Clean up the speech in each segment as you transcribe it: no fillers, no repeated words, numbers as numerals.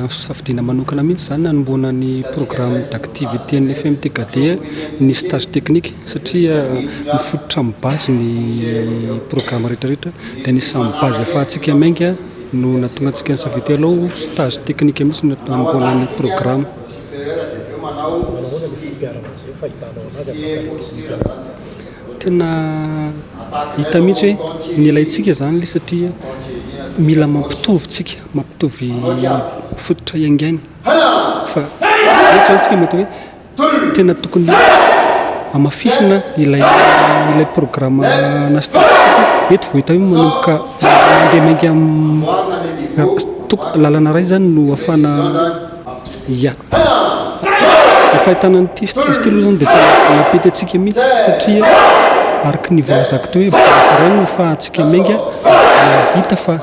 safidina manokana mihitsy zany nanomboana ny programme d'activité ny FMTKD ny stage technique satria mifototra amin'ny base ny programme rehetrarehetra dia ny samy base ahafahantsika mainga no natonga antsika nisafidy aloha stage technique mihitsy no nanomboana ny programme. Tena hita mihitsy hoe ny ilayntsika zany le satria mila mampitovy fototra iaingainy fa rehefa mety hoe tena tokony amafisina ilay programme na stage eto vao hita hoe manomboka mandeha mainga lalana ray zany no afana ny fahitana nyity stylo zany dia tena mapety atsika mihitsy satria araka ny voazako teo hoe base ray no fahantsika mainga hita fa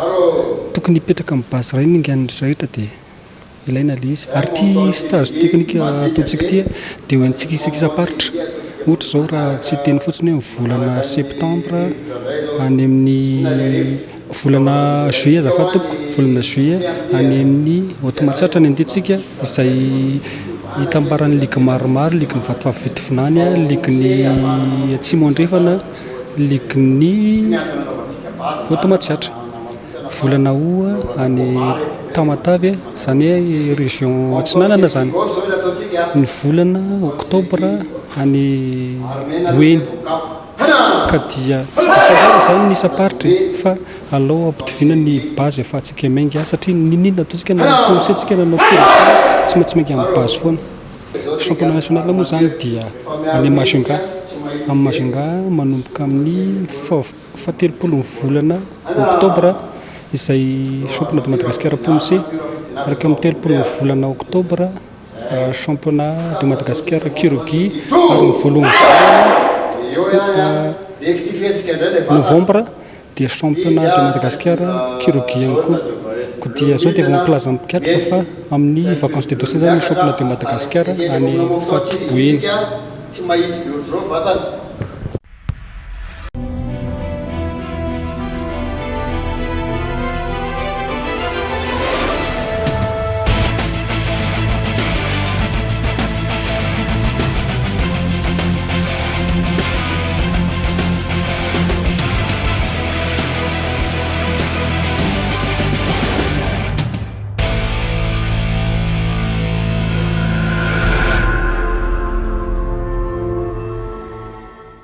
tokony hipetraka amin'ny base ray ny rehetrarehetra dia ilaina le izy ary ty stage technique ataontsika ity dia hoentsika isam-paritra ohatra zao raha tsy teny fotsiny hoe volana septembre any amin'ny volana juillet azafady tompoko volana juillet any amin'ny Automatsiatra ny andehantsika izay hitambaran'ny ligue maromaro ligue ny Vatovavifinany ligue ny Atsimo Andrefana ligue ny Automatsiatra volana août any Tamatavy zany hoe région Atsinanana zany ny volana octobre any Boeny ka dia tsy dia zany ny isa-paritra fa alao ampitovina ny base ahafahantsika mainga satria ninona ataontsika na ponsentsika nanao kely tsy maintsy mainga amin'ny base foana. Championnat national moa zany dia any Majunga manomboka amin'ny fahatelopolo volana octobre izay championnat de Madagascar ponce araka amin'ny telopolo volana octobre championnat de Madagascar Kirogi ary ny voalohany novembre dia championnat de Madagascar Kirogi ihany koa dia zao dia mampilaza mikatra fa amin'ny vacances de dossé zany championnat de Madagascar any Fatroboeny.